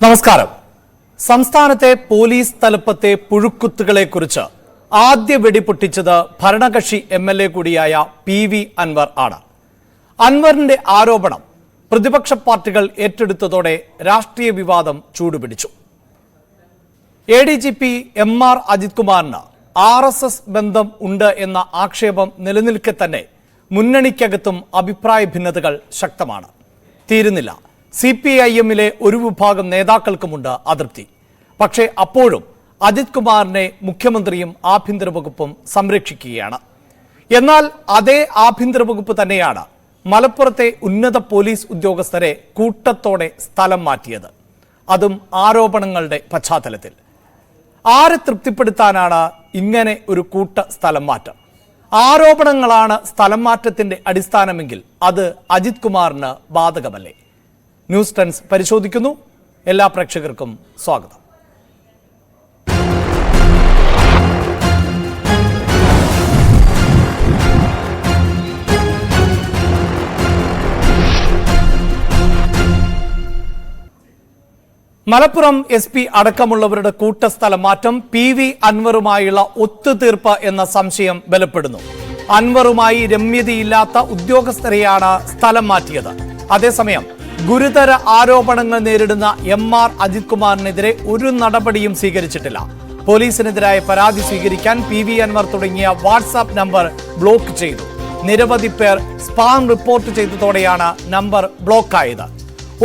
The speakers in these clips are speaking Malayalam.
നമസ്കാരം. സംസ്ഥാനത്തെ പോലീസ് തലപ്പത്തെ പുഴുക്കുത്തുകളെക്കുറിച്ച് ആദ്യ വെടിപൊട്ടിച്ചത് ഭരണകക്ഷി MLA കൂടിയായ PV അൻവർ ആണ്. അൻവറിന്റെ ആരോപണം പ്രതിപക്ഷ പാർട്ടികൾ ഏറ്റെടുത്തതോടെ രാഷ്ട്രീയ വിവാദം ചൂടുപിടിച്ചു. ADGP MR അജിത് കുമാറിന് RSS ബന്ധം ഉണ്ട് എന്ന ആക്ഷേപം നിലനിൽക്കെ തന്നെ മുന്നണിക്കകത്തും അഭിപ്രായ ഭിന്നതകൾ ശക്തമാണ്. തീരുന്നില്ല. CPIM-ലെ ഒരു വിഭാഗം നേതാക്കൾക്കുമുണ്ട് അതൃപ്തി. പക്ഷേ അപ്പോഴും അജിത് കുമാറിനെ മുഖ്യമന്ത്രിയും ആഭ്യന്തര വകുപ്പും സംരക്ഷിക്കുകയാണ്. എന്നാൽ അതേ ആഭ്യന്തര വകുപ്പ് തന്നെയാണ് മലപ്പുറത്തെ ഉന്നത പോലീസ് ഉദ്യോഗസ്ഥരെ കൂട്ടത്തോടെ സ്ഥലം മാറ്റിയത്. അതും ആരോപണങ്ങളുടെ പശ്ചാത്തലത്തിൽ. ആരെ തൃപ്തിപ്പെടുത്താനാണ് ഇങ്ങനെ ഒരു കൂട്ട സ്ഥലം മാറ്റം? ആരോപണങ്ങളാണ് സ്ഥലം മാറ്റത്തിന്റെ അടിസ്ഥാനമെങ്കിൽ അത് അജിത് കുമാറിന് ബാധകമല്ലേ? ന്യൂസ് ടെൻസ് പരിശോധിക്കുന്നു. എല്ലാ പ്രേക്ഷകർക്കും സ്വാഗതം. മലപ്പുറം SP അടക്കമുള്ളവരുടെ കൂട്ടസ്ഥലം മാറ്റം PV അൻവറുമായുള്ള ഒത്തുതീർപ്പ് എന്ന സംശയം ബലപ്പെടുന്നു. അൻവറുമായി രമ്യതയില്ലാത്ത ഉദ്യോഗസ്ഥരെയാണ് സ്ഥലം മാറ്റിയത്. അതേസമയം ഗുരുതര ആരോപണങ്ങൾ നേരിടുന്ന MR അജിത് കുമാറിനെതിരെ ഒരു നടപടിയും സ്വീകരിച്ചിട്ടില്ല. പോലീസിനെതിരായ പരാതി സ്വീകരിക്കാൻ PV അൻവർ തുടങ്ങിയ വാട്സാപ്പ് നമ്പർ ബ്ലോക്ക് ചെയ്തു. നിരവധി പേർ സ്പാം റിപ്പോർട്ട് ചെയ്തതോടെയാണ് നമ്പർ ബ്ലോക്കായത്.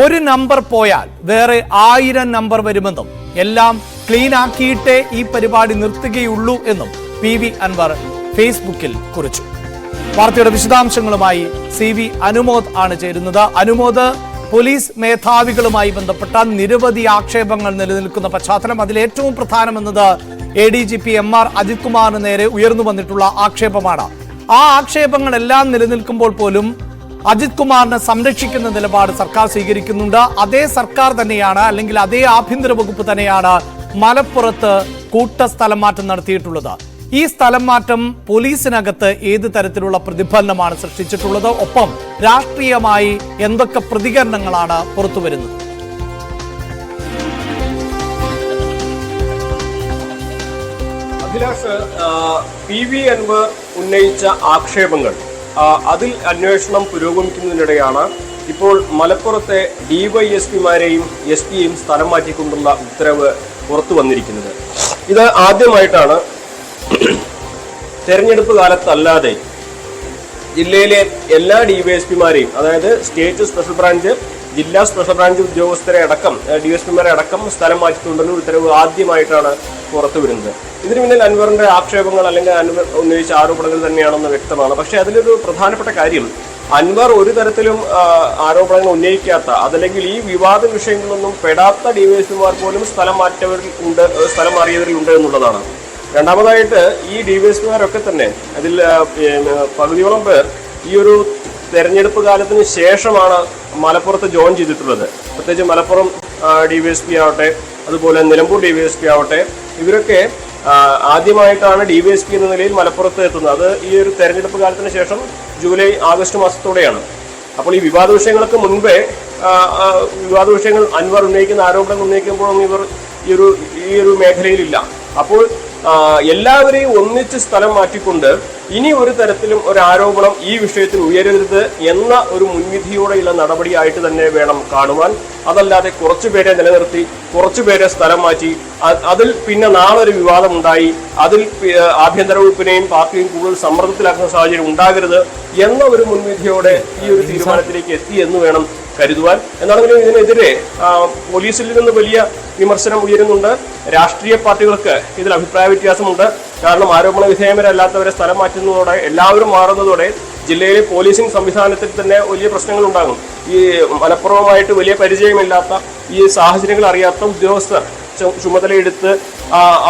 ഒരു നമ്പർ പോയാൽ വേറെ 1000 നമ്പർ വരുമെന്നും എല്ലാം ക്ലീൻ ആക്കിയിട്ടേ ഈ പരിപാടി നിർത്തുകയുള്ളൂ എന്നും PV അൻവർ ഫേസ്ബുക്കിൽ കുറിച്ചു. വാർത്തയുടെ വിശദാംശങ്ങളുമായി CV അനുമോദ് ആണ് ചേരുന്നത്. അനുമോദ്, പോലീസ് മേധാവികളുമായി ബന്ധപ്പെട്ട നിരവധി ആക്ഷേപങ്ങൾ നിലനിൽക്കുന്ന പശ്ചാത്തലം, അതിലേറ്റവും പ്രധാനമെന്നത് ADGP MR അജിത് കുമാറിന് നേരെ ഉയർന്നു വന്നിട്ടുള്ള ആക്ഷേപമാണ്. ആ ആക്ഷേപങ്ങളെല്ലാം നിലനിൽക്കുമ്പോൾ പോലും അജിത് കുമാറിനെ സംരക്ഷിക്കുന്ന നിലപാട് സർക്കാർ സ്വീകരിക്കുന്നുണ്ട്. അതേ സർക്കാർ തന്നെയാണ്, അല്ലെങ്കിൽ അതേ ആഭ്യന്തര വകുപ്പ് തന്നെയാണ് മലപ്പുറത്ത് കൂട്ടസ്ഥലം മാറ്റം നടത്തിയിട്ടുള്ളത്. ഈ സ്ഥലം മാറ്റം പോലീസിനകത്ത് ഏത് തരത്തിലുള്ള പ്രതിഫലനമാണ് സൃഷ്ടിച്ചിട്ടുള്ളത്? ഒപ്പം രാഷ്ട്രീയമായി എന്തൊക്കെ പ്രതികരണങ്ങളാണ് പുറത്തുവരുന്നത്? അഭിലാഷ്, PV അൻവർ ഉന്നയിച്ച ആക്ഷേപങ്ങൾ, അതിൽ അന്വേഷണം പുരോഗമിക്കുന്നതിനിടെയാണ് ഇപ്പോൾ മലപ്പുറത്തെ DYSP-മാരെയും SP-യെയും സ്ഥലം മാറ്റിക്കൊണ്ടുള്ള ഉത്തരവ് പുറത്തു വന്നിരിക്കുന്നത്. ഇത് ആദ്യമായിട്ടാണ് തെരഞ്ഞെടുപ്പ് കാലത്തല്ലാതെ ജില്ലയിലെ എല്ലാ DYSP-മാരെയും, അതായത് സ്റ്റേറ്റ് സ്പെഷ്യൽ ബ്രാഞ്ച്, ജില്ലാ സ്പെഷ്യൽ ബ്രാഞ്ച് ഉദ്യോഗസ്ഥരെ അടക്കം, DSP-മാരെ അടക്കം സ്ഥലം മാറ്റിക്കൊണ്ടുള്ള ഉത്തരവ് ആദ്യമായിട്ടാണ് പുറത്തു വരുന്നത്. ഇതിന് പിന്നിൽ അൻവറിന്റെ ആക്ഷേപങ്ങൾ അല്ലെങ്കിൽ അൻവർ ഉന്നയിച്ച ആരോപണങ്ങൾ തന്നെയാണെന്ന് വ്യക്തമാണ്. പക്ഷേ അതിലൊരു പ്രധാനപ്പെട്ട കാര്യം, അൻവർ ഒരു തരത്തിലും ആരോപണങ്ങൾ ഉന്നയിക്കാത്ത, അതല്ലെങ്കിൽ ഈ വിവാദ വിഷയങ്ങളൊന്നും പെടാത്ത DYSP-മാർ പോലും സ്ഥലം മാറിയവരിൽ ഉണ്ട് എന്നുള്ളതാണ്. രണ്ടാമതായിട്ട് ഈ DYSP-മാരൊക്കെ തന്നെ അതിൽ പകുതിയോളം പേർ ഈ ഒരു തെരഞ്ഞെടുപ്പ് കാലത്തിന് ശേഷമാണ് മലപ്പുറത്ത് ജോയിൻ ചെയ്തിട്ടുള്ളത്. പ്രത്യേകിച്ച് മലപ്പുറം DYSP ആവട്ടെ, അതുപോലെ നിലമ്പൂർ DYSP ആവട്ടെ, ഇവരൊക്കെ ആദ്യമായിട്ടാണ് DYSP എന്ന നിലയിൽ മലപ്പുറത്ത് എത്തുന്നത്. അത് ഈ ഒരു തെരഞ്ഞെടുപ്പ് കാലത്തിന് ശേഷം ജൂലൈ ആഗസ്റ്റ് മാസത്തോടെയാണ്. അപ്പോൾ ഈ വിവാദ വിഷയങ്ങൾക്ക് മുൻപേ വിവാദ വിഷയങ്ങൾ അൻവർ ഉന്നയിക്കുന്ന ആരോപണങ്ങൾ ഉന്നയിക്കുമ്പോഴൊന്നും ഇവർ ഈ ഒരു മേഖലയിലില്ല. അപ്പോൾ എല്ലാവരെയും ഒന്നിച്ച് സ്ഥലം മാറ്റിക്കൊണ്ട് ഇനി ഒരു തരത്തിലും ഒരു ആരോപണം ഈ വിഷയത്തിൽ ഉയരരുത് എന്ന ഒരു മുൻവിധിയോടെയുള്ള നടപടിയായിട്ട് തന്നെ വേണം കാണുവാൻ. അതല്ലാതെ കുറച്ചുപേരെ നിലനിർത്തി കുറച്ചുപേരെ സ്ഥലം മാറ്റി അതിൽ പിന്നെ നാളെ ഒരു വിവാദം ഉണ്ടായി അതിൽ ആഭ്യന്തര വകുപ്പിനെയും പാർട്ടിയും കൂടുതൽ സമ്മർദ്ദത്തിലാക്കുന്ന സാഹചര്യം ഉണ്ടാകരുത് എന്ന ഒരു മുൻവിധിയോടെ ഈ ഒരു തീരുമാനത്തിലേക്ക് എത്തി എന്ന് വേണം കരുതുവാൻ. എന്നാണെങ്കിലും ഇതിനെതിരെ പോലീസിൽ നിന്ന് വലിയ വിമർശനം ഉയരുന്നുണ്ട്. രാഷ്ട്രീയ പാർട്ടികൾക്ക് ഇതിൽ അഭിപ്രായ വ്യത്യാസമുണ്ട്. കാരണം ആരോപണ വിധേയമല്ലാത്തവരെ സ്ഥലം മാറ്റുന്നതോടെ, എല്ലാവരും മാറുന്നതോടെ ജില്ലയിലെ പോലീസിംഗ് സംവിധാനത്തിൽ തന്നെ വലിയ പ്രശ്നങ്ങൾ ഉണ്ടാകും. ഈ മലപ്പുറവുമായിട്ട് വലിയ പരിചയമില്ലാത്ത, ഈ സാഹചര്യങ്ങൾ അറിയാത്ത ഉദ്യോഗസ്ഥർ ചുമതലയെടുത്ത്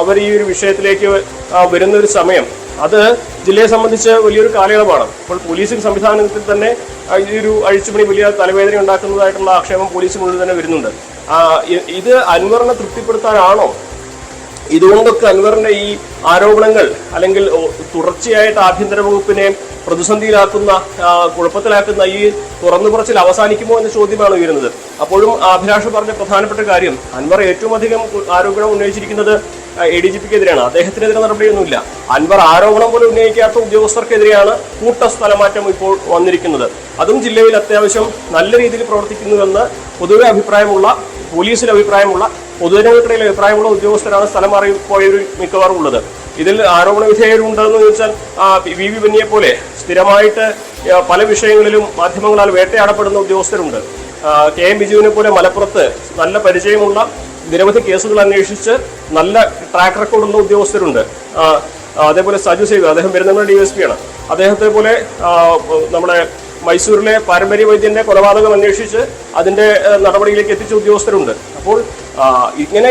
അവർ ഈ ഒരു വിഷയത്തിലേക്ക് വരുന്നൊരു സമയം, അത് ജില്ലയെ സംബന്ധിച്ച് വലിയൊരു കാലയളവാണ്. ഇപ്പോൾ പോലീസിംഗ് സംവിധാനത്തിൽ തന്നെ ഈ ഒരു അഴിച്ചുപണി വലിയ തലവേദന ഉണ്ടാക്കുന്നതായിട്ടുള്ള ആക്ഷേപം പോലീസിനുള്ളിൽ തന്നെ വരുന്നുണ്ട്. ഇത് അൻവറിനെ തൃപ്തിപ്പെടുത്താനാണോ? ഇതുകൊണ്ടൊക്കെ അൻവറിന്റെ ഈ ആരോപണങ്ങൾ അല്ലെങ്കിൽ തുടർച്ചയായിട്ട് ആഭ്യന്തര വകുപ്പിനെ പ്രതിസന്ധിയിലാക്കുന്ന, കുഴപ്പത്തിലാക്കുന്ന ഈ തുറന്നു പറച്ചിൽ അവസാനിക്കുമോ എന്ന ചോദ്യമാണ് ഉയരുന്നത്. അപ്പോഴും അഭിലാഷ് പറഞ്ഞ പ്രധാനപ്പെട്ട കാര്യം, അൻവർ ഏറ്റവും അധികം ആരോപണം ഉന്നയിച്ചിരിക്കുന്നത് ADGP-ക്കെതിരെയാണ്. അദ്ദേഹത്തിനെതിരെ നടപടിയൊന്നുമില്ല. അൻവർ ആരോപണം പോലും ഉന്നയിക്കാത്ത ഉദ്യോഗസ്ഥർക്കെതിരെയാണ് കൂട്ട സ്ഥലമാറ്റം ഇപ്പോൾ വന്നിരിക്കുന്നത്. അതും ജില്ലയിൽ അത്യാവശ്യം നല്ല രീതിയിൽ പ്രവർത്തിക്കുന്നുവെന്ന് പൊതുവെ അഭിപ്രായമുള്ള, പോലീസിൽ അഭിപ്രായമുള്ള, പൊതുജനങ്ങൾക്കിടയിൽ അഭിപ്രായമുള്ള ഉദ്യോഗസ്ഥരാണ് സ്ഥലം മാറി പോയവർ മിക്കവാറും ഉള്ളത്. ഇതിൽ ആരോപണ വിധേയരുണ്ടെന്ന് ചോദിച്ചാൽ VV ബെന്നിയെ പോലെ സ്ഥിരമായിട്ട് പല വിഷയങ്ങളിലും മാധ്യമങ്ങളാൽ വേട്ടയാടപ്പെടുന്ന ഉദ്യോഗസ്ഥരുണ്ട്. KM ബിജുവിനെ പോലെ മലപ്പുറത്ത് നല്ല പരിചയമുള്ള, നിരവധി കേസുകൾ അന്വേഷിച്ച് നല്ല ട്രാക്ക് റെക്കോർഡുള്ള ഉദ്യോഗസ്ഥരുണ്ട്. അതേപോലെ സജു സേവ്യർ, അദ്ദേഹം പെരുന്തൽമണ്ണ DSP ആണ്. അദ്ദേഹത്തെ പോലെ നമ്മുടെ മൈസൂരിലെ പാരമ്പര്യ വൈദ്യന്റെ കൊലപാതകം അന്വേഷിച്ച് അതിന്റെ നടപടിയിലേക്ക് എത്തിച്ച ഉദ്യോഗസ്ഥരുണ്ട്. അപ്പോൾ ഇങ്ങനെ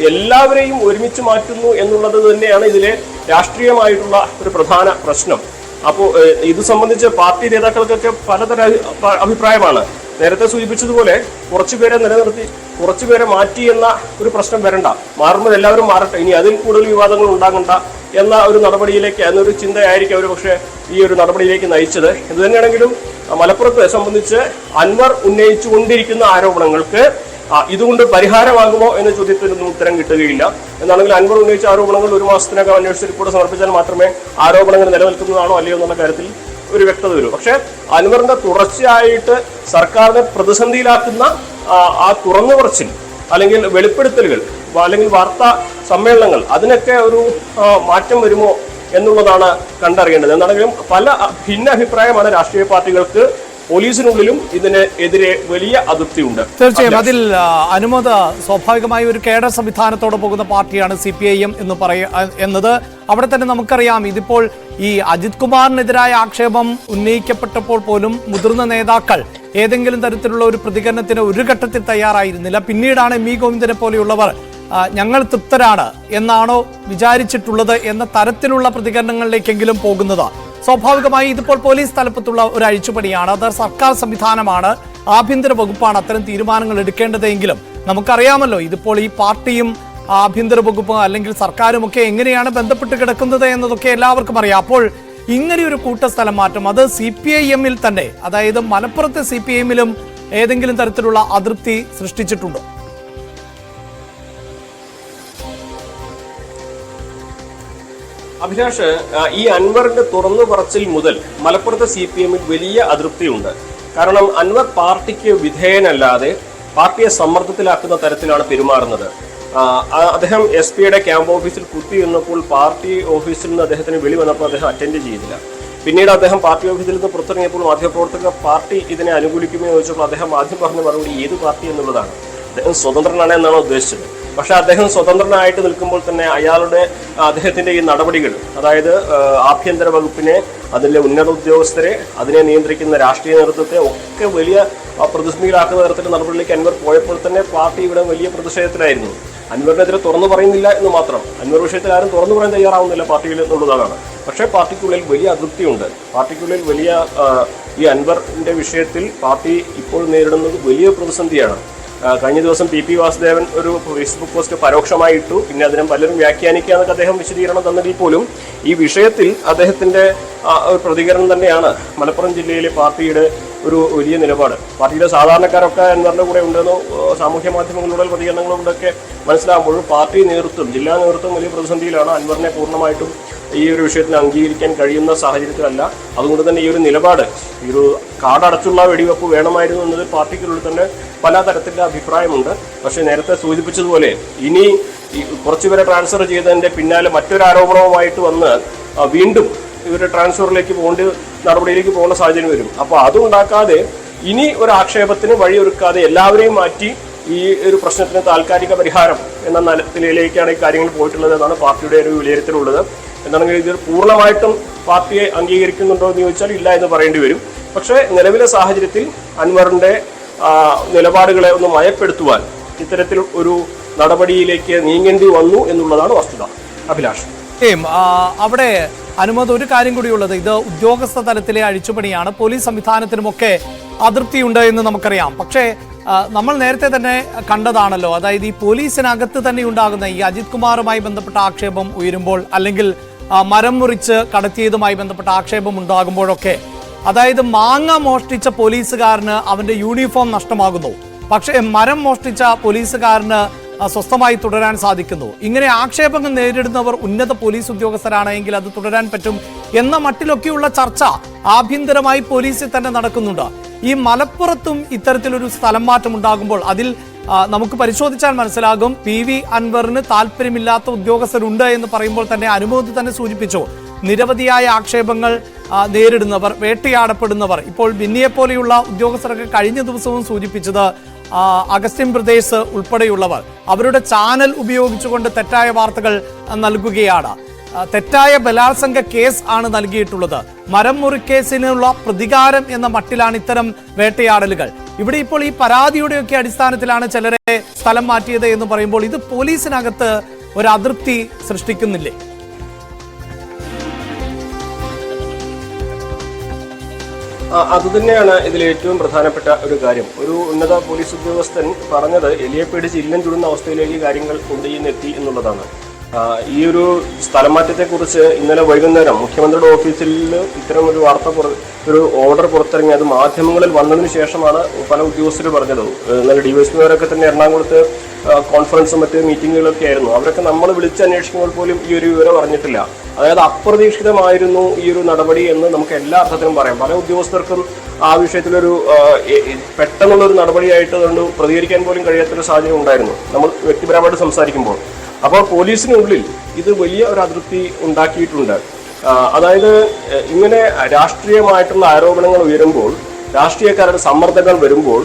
എല്ലാവരെയും ഒരുമിച്ച് മാറ്റുന്നു എന്നുള്ളത് തന്നെയാണ് ഇതിലെ രാഷ്ട്രീയമായിട്ടുള്ള ഒരു പ്രധാന പ്രശ്നം. അപ്പോൾ ഇത് സംബന്ധിച്ച് പാർട്ടി നേതാക്കൾക്കൊക്കെ പലതരം അഭിപ്രായമാണ്. നേരത്തെ സൂചിപ്പിച്ചതുപോലെ കുറച്ചുപേരെ നിലനിർത്തി കുറച്ചുപേരെ മാറ്റി എന്ന ഒരു പ്രശ്നം വരണ്ട, മാറുമ്പോൾ എല്ലാവരും മാറട്ടെ, ഇനി അതിൽ കൂടുതൽ വിവാദങ്ങൾ ഉണ്ടാകണ്ട എന്ന ഒരു നടപടിയിലേക്ക്, എന്നൊരു ചിന്തയായിരിക്കും അവർ പക്ഷേ ഈ ഒരു നടപടിയിലേക്ക് നയിച്ചത്. ഇത് തന്നെയാണെങ്കിലും മലപ്പുറത്തെ സംബന്ധിച്ച് അൻവർ ഉന്നയിച്ചുകൊണ്ടിരിക്കുന്ന ആരോപണങ്ങൾക്ക് ഇതുകൊണ്ട് പരിഹാരമാകുമോ എന്ന ചോദ്യത്തിനൊന്നും ഉത്തരം കിട്ടുകയില്ല. എന്നാണെങ്കിൽ അൻവർ ഉന്നയിച്ച ആരോപണങ്ങൾ 1 മാസത്തിനകം അന്വേഷിച്ച റിപ്പോർട്ട് സമർപ്പിച്ചാൽ മാത്രമേ ആരോപണങ്ങൾ നിലനിൽക്കുന്നതാണോ അല്ലയോ എന്നുള്ള കാര്യത്തിൽ ഒരു വ്യക്തത വരും. പക്ഷെ അൻവറിന്റെ തുടർച്ചയായിട്ട് സർക്കാരിനെ പ്രതിസന്ധിയിലാക്കുന്ന ആ തുറന്നു പറച്ചിൽ അല്ലെങ്കിൽ വെളിപ്പെടുത്തലുകൾ അല്ലെങ്കിൽ വാർത്താ സമ്മേളനങ്ങൾ, അതിനൊക്കെ ഒരു മാറ്റം വരുമോ എന്നുള്ളതാണ് കണ്ടറിയേണ്ടത്. എന്താണെങ്കിലും പല ഭിന്ന അഭിപ്രായമാണ് രാഷ്ട്രീയ പാർട്ടികൾക്ക്. പോലീസിനുള്ളിലും ഇതിന് എതിരെ വലിയ അതൃപ്തിയുണ്ട്. തീർച്ചയായും അതിൽ അനുമത സ്വാഭാവികമായി ഒരു കേഡർ സംവിധാനത്തോടെ പോകുന്ന പാർട്ടിയാണ് CPIM എന്നത് അവിടെ തന്നെ നമുക്കറിയാം. ഇതിപ്പോൾ ഈ അജിത് കുമാറിനെതിരായ ആക്ഷേപം ഉന്നയിക്കപ്പെട്ടപ്പോൾ പോലും മുതിർന്ന നേതാക്കൾ ഏതെങ്കിലും തരത്തിലുള്ള ഒരു പ്രതികരണത്തിന് ഒരു ഘട്ടത്തിൽ തയ്യാറായിരുന്നില്ല. പിന്നീടാണ് MV ഗോവിന്ദനെ പോലെയുള്ളവർ ഞങ്ങൾ തൃപ്തരാണ് എന്നാണോ വിചാരിച്ചിട്ടുള്ളത് എന്ന തരത്തിലുള്ള പ്രതികരണങ്ങളിലേക്കെങ്കിലും പോകുന്നത്. സ്വാഭാവികമായി ഇതിപ്പോൾ പോലീസ് തലപ്പത്തുള്ള ഒരു അഴിച്ചുപണിയാണ്. അത് സർക്കാർ സംവിധാനമാണ്, ആഭ്യന്തര വകുപ്പാണ് അത്തരം തീരുമാനങ്ങൾ എടുക്കേണ്ടതെങ്കിലും നമുക്കറിയാമല്ലോ ഇതിപ്പോൾ ഈ പാർട്ടിയും ആഭ്യന്തര വകുപ്പ് അല്ലെങ്കിൽ സർക്കാരും ഒക്കെ എങ്ങനെയാണ് ബന്ധപ്പെട്ട് കിടക്കുന്നത് എന്നതൊക്കെ എല്ലാവർക്കും അറിയാം. അപ്പോൾ ഇങ്ങനെയൊരു കൂട്ടസ്ഥലം മാറ്റം അത് CPIM-ൽ തന്നെ, അതായത് മലപ്പുറത്തെ CPIM-ലും ഏതെങ്കിലും തരത്തിലുള്ള അതൃപ്തി സൃഷ്ടിച്ചിട്ടുണ്ടോ? അഭിലാഷ്, ഈ അൻവറിന്റെ തുറന്നു പറച്ചിൽ മുതൽ മലപ്പുറത്തെ CPM-ൽ വലിയ അതൃപ്തിയുണ്ട്. കാരണം അൻവർ പാർട്ടിക്ക് വിധേയനല്ലാതെ പാർട്ടിയെ സമ്മർദ്ദത്തിലാക്കുന്ന തരത്തിലാണ് പെരുമാറുന്നത്. അദ്ദേഹം SP-യുടെ ക്യാമ്പ് ഓഫീസിൽ കുത്തി നിന്നപ്പോൾ പാർട്ടി ഓഫീസിൽ നിന്ന് അദ്ദേഹത്തിന് വെളി വന്നപ്പോൾ അദ്ദേഹം അറ്റൻഡ് ചെയ്തില്ല. പിന്നീട് അദ്ദേഹം പാർട്ടി ഓഫീസിൽ നിന്ന് പുറത്തിറങ്ങിയപ്പോൾ മാധ്യമപ്രവർത്തകർ പാർട്ടി ഇതിനെ അനുകൂലിക്കുമെന്ന് ചോദിച്ചപ്പോൾ അദ്ദേഹം ആദ്യം പറഞ്ഞ മറുപടി ഏത് പാർട്ടി എന്നുള്ളതാണ്. അദ്ദേഹം സ്വതന്ത്രനാണ് എന്നാണ് ഉദ്ദേശിച്ചത്. പക്ഷെ അദ്ദേഹം സ്വതന്ത്രനായിട്ട് നിൽക്കുമ്പോൾ തന്നെ അദ്ദേഹത്തിന്റെ ഈ നടപടികൾ, അതായത് ആഭ്യന്തര വകുപ്പിനെ, അതിലെ ഉന്നത ഉദ്യോഗസ്ഥരെ, അതിനെ നിയന്ത്രിക്കുന്ന രാഷ്ട്രീയ നേതൃത്വത്തെ ഒക്കെ വലിയ പ്രതിസന്ധിയിലാക്കുന്ന തരത്തിലുള്ള നടപടികളിലേക്ക് അൻവർ പോയപ്പോൾ തന്നെ പാർട്ടി ഇവിടെ വലിയ പ്രതിഷേധത്തിലായിരുന്നു. അൻവറിനെതിരെ തുറന്നു പറയുന്നില്ല എന്ന് മാത്രം, അൻവർ വിഷയത്തിൽ ആരും തുറന്നു പറയാൻ തയ്യാറാവുന്നില്ല പാർട്ടിയിൽ എന്നുള്ളതാണ്. പക്ഷേ പാർട്ടിക്കുള്ളിൽ വലിയ അതൃപ്തിയുണ്ട്. പാർട്ടിക്കുള്ളിൽ വലിയ ഈ അൻവറിന്റെ വിഷയത്തിൽ പാർട്ടി ഇപ്പോൾ നേരിടുന്നത് വലിയ പ്രതിസന്ധിയാണ്. കഴിഞ്ഞ ദിവസം PP വാസുദേവൻ ഒരു ഫേസ്ബുക്ക് പോസ്റ്റ് പരോക്ഷമായി ഇട്ടു. പിന്നെ അതിനെ പലരും വ്യാഖ്യാനിക്കുക എന്നൊക്കെ അദ്ദേഹം വിശദീകരണം തന്നെങ്കിൽ പോലും ഈ വിഷയത്തിൽ അദ്ദേഹത്തിന്റെ ഒരു പ്രതികരണം തന്നെയാണ് മലപ്പുറം ജില്ലയിലെ പാർട്ടിയുടെ ഒരു വലിയ നിലപാട്. പാർട്ടിയുടെ സാധാരണക്കാരൊക്കെ അൻവറിന്റെ കൂടെ ഉണ്ടെന്നോ സാമൂഹ്യ മാധ്യമങ്ങളിലൂടെ പ്രതികരണങ്ങളുടെയൊക്കെ മനസ്സിലാകുമ്പോഴും പാർട്ടി നേതൃത്വം, ജില്ലാ നേതൃത്വം വലിയ പ്രതിസന്ധിയിലാണ്. അൻവറിനെ പൂർണ്ണമായിട്ടും ഈ ഒരു വിഷയത്തിൽ അംഗീകരിക്കാൻ കഴിയുന്ന സാഹചര്യത്തിലല്ല. അതുകൊണ്ട് തന്നെ ഈ ഒരു നിലപാട്, ഈ ഒരു കാടടച്ചുള്ള വെടിവെപ്പ് വേണമായിരുന്നു എന്നതിൽ പാർട്ടിക്കുള്ളിൽ തന്നെ പല തരത്തിലുള്ള അഭിപ്രായമുണ്ട്. പക്ഷേ നേരത്തെ സൂചിപ്പിച്ചതുപോലെ ഇനി കുറച്ചുപേരെ ട്രാൻസ്ഫർ ചെയ്തതിന്റെ പിന്നാലെ മറ്റൊരു ആരോപണവുമായിട്ട് വന്ന് വീണ്ടും ഇവരുടെ ട്രാൻസ്ഫറിലേക്ക് നടപടിയിലേക്ക് പോകുന്ന സാഹചര്യം വരും. അപ്പോൾ അതുണ്ടാക്കാതെ ഇനി ഒരു ആക്ഷേപത്തിന് വഴിയൊരുക്കാതെ എല്ലാവരെയും മാറ്റി ഈ ഒരു പ്രശ്നത്തിന് താൽക്കാലിക പരിഹാരം എന്ന നിലയിലേക്കാണ് ഈ കാര്യങ്ങൾ പോയിട്ടുള്ളത് എന്നാണ് പാർട്ടിയുടെ ഒരു വിലയിരുത്തലുള്ളത്. എന്താണെങ്കിൽ ഇത് പൂർണ്ണമായിട്ടും പാർട്ടിയെ അംഗീകരിക്കുന്നുണ്ടോ എന്ന് ചോദിച്ചാൽ ഇല്ല എന്ന് പറയേണ്ടി വരും. പക്ഷേ നിലവിലെ സാഹചര്യത്തിൽ അൻവറിന്റെ നിലപാടുകളെ ഒന്ന് മയപ്പെടുത്തുവാൻ ഇത്തരത്തിൽ ഒരു നടപടിയിലേക്ക് നീങ്ങേണ്ടി വന്നു എന്നുള്ളതാണ് വസ്തുത. അഭിലാഷ്, അവിടെ അനുമതി ഒരു കാര്യം കൂടിയുള്ളത്, ഇത് ഉദ്യോഗസ്ഥ തലത്തിലെ അഴിച്ചുപണിയാണ്. പോലീസ് സംവിധാനത്തിനുമൊക്കെ അതൃപ്തിയുണ്ട് എന്ന് നമുക്കറിയാം. പക്ഷേ നമ്മൾ നേരത്തെ തന്നെ കണ്ടതാണല്ലോ, അതായത് ഈ പോലീസിനകത്ത് തന്നെ ഉണ്ടാകുന്ന ഈ അജിത് കുമാറുമായി ബന്ധപ്പെട്ട ആക്ഷേപം ഉയരുമ്പോൾ, അല്ലെങ്കിൽ മരം മുറിച്ച് കടത്തിയതുമായി ബന്ധപ്പെട്ട ആക്ഷേപം ഉണ്ടാകുമ്പോഴൊക്കെ, അതായത് മാങ്ങ മോഷ്ടിച്ച പോലീസുകാരന് അവന്റെ യൂണിഫോം നഷ്ടമാകുന്നു, പക്ഷേ മരം മോഷ്ടിച്ച പോലീസുകാരന് സ്വസ്ഥമായി തുടരാൻ സാധിക്കുന്നു. ഇങ്ങനെ ആക്ഷേപങ്ങൾ നേരിടുന്നവർ ഉന്നത പോലീസ് ഉദ്യോഗസ്ഥരാണ് എങ്കിൽ അത് തുടരാൻ പറ്റും എന്ന മട്ടിലൊക്കെയുള്ള ചർച്ച ആഭ്യന്തരമായി പോലീസിൽ തന്നെ നടക്കുന്നുണ്ട്. ഈ മലപ്പുറത്തും ഇത്തരത്തിലൊരു സ്ഥലം മാറ്റം ഉണ്ടാകുമ്പോൾ അതിൽ നമുക്ക് പരിശോധിച്ചാൽ മനസ്സിലാകും PV അൻവറിന് താല്പര്യമില്ലാത്ത ഉദ്യോഗസ്ഥരുണ്ട് എന്ന് പറയുമ്പോൾ തന്നെ അനുമോദ് തന്നെ സൂചിപ്പിച്ചു. നിരവധിയായ ആക്ഷേപങ്ങൾ നേരിടുന്നവർ, വേട്ടയാടപ്പെടുന്നവർ, ഇപ്പോൾ ബിന്നിയെ പോലെയുള്ള ഉദ്യോഗസ്ഥരൊക്കെ കഴിഞ്ഞ ദിവസവും സൂചിപ്പിച്ചത് അഗസ്റ്റിൻ പ്രദേശ് ഉൾപ്പെടെയുള്ളവർ അവരുടെ ചാനൽ ഉപയോഗിച്ചുകൊണ്ട് തെറ്റായ വാർത്തകൾ നൽകുകയാണ്. തെറ്റായ ബലാത്സംഗ കേസ് ആണ് നൽകിയിട്ടുള്ളത്. മരം മുറിക്കേസിനുള്ള പ്രതികാരം എന്ന മട്ടിലാണ് ഇത്തരം വേട്ടയാടലുകൾ. ഇവിടെ ഇപ്പോൾ ഈ പരാതിയുടെയൊക്കെ അടിസ്ഥാനത്തിലാണ് ചിലരെ സ്ഥലം മാറ്റിയത് എന്ന് പറയുമ്പോൾ ഇത് പോലീസിനകത്ത് ഒരു അതൃപ്തി സൃഷ്ടിക്കുന്നില്ലേ? അതുതന്നെയാണ് ഇതിൽ ഏറ്റവും പ്രധാനപ്പെട്ട ഒരു കാര്യം. ഒരു ഉന്നത പോലീസ് ഉദ്യോഗസ്ഥൻ പറഞ്ഞത് എലിയെ പേടിച്ച് ഇല്ലം ചുടുന്ന അവസ്ഥയിലേക്ക് കാര്യങ്ങൾ കൊണ്ടുചെന്നെത്തി എന്നുള്ളതാണ്. ഈ ഒരു സ്ഥലം മാറ്റത്തെക്കുറിച്ച് ഇന്നലെ വൈകുന്നേരം മുഖ്യമന്ത്രിയുടെ ഓഫീസിൽ ഇത്തരം ഒരു ഒരു ഓർഡർ പുറത്തിറങ്ങി. അത് മാധ്യമങ്ങളിൽ വന്നതിന് ശേഷമാണ് പല ഉദ്യോഗസ്ഥർ പറഞ്ഞത്. ഇന്നലെ DYSPമാരൊക്കെ തന്നെ എറണാകുളത്ത് കോൺഫറൻസും മറ്റ് മീറ്റിങ്ങുകളൊക്കെ ആയിരുന്നു. അവരൊക്കെ നമ്മൾ വിളിച്ച് അന്വേഷിക്കുമ്പോൾ പോലും ഈ ഒരു വിവരം അറിഞ്ഞിട്ടില്ല. അതായത് അപ്രതീക്ഷിതമായിരുന്നു ഈ ഒരു നടപടി എന്ന് നമുക്ക് എല്ലാ അർത്ഥത്തിലും പറയാം. പല ഉദ്യോഗസ്ഥർക്കും ആ വിഷയത്തിലൊരു പെട്ടെന്നുള്ളൊരു നടപടിയായിട്ട് അതുകൊണ്ട് പ്രതികരിക്കാൻ പോലും കഴിയാത്തൊരു സാഹചര്യം ഉണ്ടായിരുന്നു നമ്മൾ വ്യക്തിപരമായിട്ട് സംസാരിക്കുമ്പോൾ. അപ്പോൾ പോലീസിനുള്ളിൽ ഇത് വലിയ ഒരു അതൃപ്തി ഉണ്ടാക്കിയിട്ടുണ്ട്. അതായത് ഇങ്ങനെ രാഷ്ട്രീയമായിട്ടുള്ള ആരോപണങ്ങൾ ഉയരുമ്പോൾ, രാഷ്ട്രീയക്കാരുടെ സമ്മർദ്ദങ്ങൾ വരുമ്പോൾ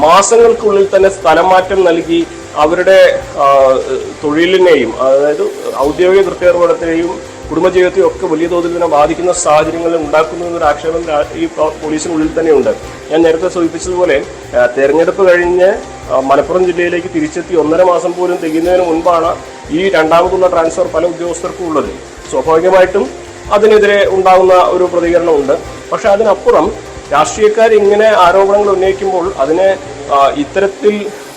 മാസങ്ങൾക്കുള്ളിൽ തന്നെ സ്ഥലം മാറ്റം നൽകി അവരുടെ തൊഴിലിനെയും അതായത് ഔദ്യോഗിക കൃത്യനിർവഹണത്തെയും കുടുംബജീവിതത്തെയും ഒക്കെ വലിയ തോതിൽ തന്നെ ബാധിക്കുന്ന സാഹചര്യങ്ങൾ ഉണ്ടാക്കുന്നു എന്നൊരു ആക്ഷേപം ഈ പോലീസിനുള്ളിൽ തന്നെയുണ്ട്. ഞാൻ നേരത്തെ സൂചിപ്പിച്ചതുപോലെ തെരഞ്ഞെടുപ്പ് കഴിഞ്ഞ് മലപ്പുറം ജില്ലയിലേക്ക് തിരിച്ചെത്തി 1.5 മാസം പോലും തികയുന്നതിന് മുൻപാണ് ഈ രണ്ടാമതുള്ള ട്രാൻസ്ഫർ പല ഉദ്യോഗസ്ഥർക്കും ഉള്ളത്. സ്വാഭാവികമായിട്ടും അതിനെതിരെ ഉണ്ടാകുന്ന ഒരു പ്രതികരണമുണ്ട്. പക്ഷെ അതിനപ്പുറം രാഷ്ട്രീയക്കാർ ഇങ്ങനെ ആരോപണങ്ങൾ ഉന്നയിക്കുമ്പോൾ അതിനെ ഇത്തരത്തിൽ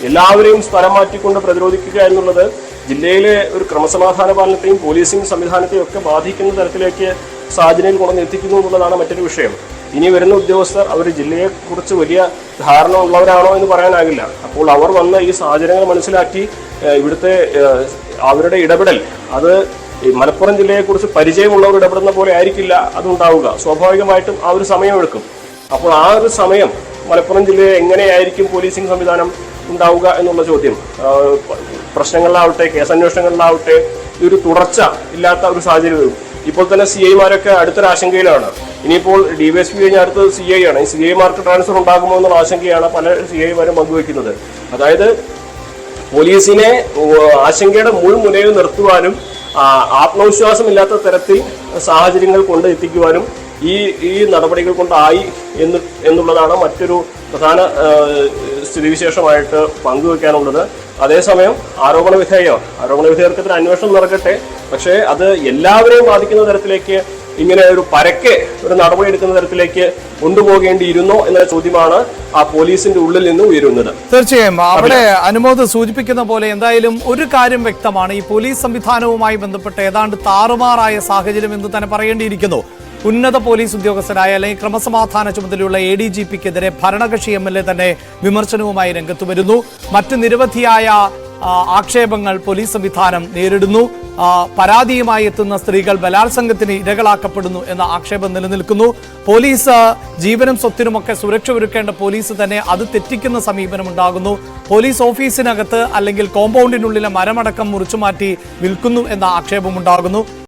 എല്ലാവരെയും സ്ഥലം മാറ്റിക്കൊണ്ട് പ്രതിരോധിക്കുക എന്നുള്ളത് ജില്ലയിലെ ഒരു ക്രമസമാധാന പാലനത്തെയും പോലീസിംഗ് സംവിധാനത്തെയും ഒക്കെ ബാധിക്കുന്ന തരത്തിലേക്ക് സാഹചര്യം കൊണ്ടുവന്നെത്തിക്കുന്നു എന്നുള്ളതാണ് മറ്റൊരു വിഷയം. ഇനി വരുന്ന ഉദ്യോഗസ്ഥർ അവർ ജില്ലയെക്കുറിച്ച് വലിയ ധാരണ ഉള്ളവരാണോ എന്ന് പറയാനാകില്ല. അപ്പോൾ അവർ വന്ന് ഈ സാഹചര്യങ്ങൾ മനസ്സിലാക്കി ഇവിടുത്തെ അവരുടെ ഇടപെടൽ അത് മലപ്പുറം ജില്ലയെക്കുറിച്ച് പരിചയമുള്ളവർ ഇടപെടുന്ന പോലെ ആയിരിക്കില്ല അതുണ്ടാവുക. സ്വാഭാവികമായിട്ടും ആ ഒരു സമയമെടുക്കും. അപ്പോൾ ആ ഒരു സമയം മലപ്പുറം ജില്ലയെ എങ്ങനെയായിരിക്കും പോലീസിംഗ് സംവിധാനം ഉണ്ടാവുക എന്നുള്ള ചോദ്യം, പ്രശ്നങ്ങളിലാവട്ടെ കേസന്വേഷണങ്ങളിലാവട്ടെ ഈ ഒരു തുടർച്ച ഇല്ലാത്ത ഒരു സാഹചര്യം വരും. ഇപ്പോൾ തന്നെ CIമാരൊക്കെ അടുത്തൊരു ആശങ്കയിലാണ്. ഇനിയിപ്പോൾ DYSP കഴിഞ്ഞ അടുത്തത് CI ആണ്. ഈ CIമാർക്ക് ട്രാൻസ്ഫർ ഉണ്ടാകുമോ എന്നുള്ള ആശങ്കയാണ് പല CIമാരും പങ്കുവയ്ക്കുന്നത്. അതായത് പോലീസിനെ ആശങ്കയുടെ മുൾമുനയിൽ നിർത്തുവാനും ആത്മവിശ്വാസമില്ലാത്ത തരത്തിൽ സാഹചര്യങ്ങൾ കൊണ്ട് എത്തിക്കുവാനും ഈ നടപടികൾ കൊണ്ടായി എന്നുള്ളതാണ് മറ്റൊരു പ്രധാന സ്ഥിതിവിശേഷമായിട്ട് പങ്കുവെക്കാനുള്ളത്. അതേസമയം ആരോപണ വിധേയർക്കെതിരെ അന്വേഷണം നടക്കട്ടെ. പക്ഷേ അത് എല്ലാവരെയും ബാധിക്കുന്ന തരത്തിലേക്ക് ഇങ്ങനെ ഒരു പരക്കെ ഒരു നടപടി എടുക്കുന്ന തരത്തിലേക്ക് കൊണ്ടുപോകേണ്ടിയിരുന്നോ എന്ന ചോദ്യമാണ് ആ പോലീസിന്റെ ഉള്ളിൽ നിന്ന് ഉയരുന്നത്. തീർച്ചയായും അവിടെ അനുമോദ് സൂചിപ്പിക്കുന്ന പോലെ എന്തായാലും ഒരു കാര്യം വ്യക്തമാണ്, ഈ പോലീസ് സംവിധാനവുമായി ബന്ധപ്പെട്ട് ഏതാണ്ട് താറുമാറായ സാഹചര്യം എന്ന് തന്നെ പറയേണ്ടിയിരിക്കുന്നു. ഉന്നത പോലീസ് ഉദ്യോഗസ്ഥരായ അല്ലെങ്കിൽ ക്രമസമാധാന ചുമതലയുള്ള ADGPക്കെതിരെ ഭരണകക്ഷി MLA തന്നെ വിമർശനവുമായി രംഗത്ത് വരുന്നു. മറ്റ് നിരവധിയായ ആക്ഷേപങ്ങൾ പോലീസ് സംവിധാനം നേരിടുന്നു. പരാതിയുമായി എത്തുന്ന സ്ത്രീകൾ ബലാത്സംഗത്തിന് ഇരകളാക്കപ്പെടുന്നു എന്ന ആക്ഷേപം നിലനിൽക്കുന്നു. പോലീസ് ജീവനും സ്വത്തിനുമൊക്കെ സുരക്ഷ ഒരുക്കേണ്ട പോലീസ് തന്നെ അത് തെറ്റിക്കുന്ന സമീപനം ഉണ്ടാകുന്നു. പോലീസ് ഓഫീസിനകത്ത് അല്ലെങ്കിൽ കോമ്പൗണ്ടിനുള്ളിലെ മരമടക്കം മുറിച്ചുമാറ്റി വിൽക്കുന്നു എന്ന ആക്ഷേപം ഉണ്ടാകുന്നു.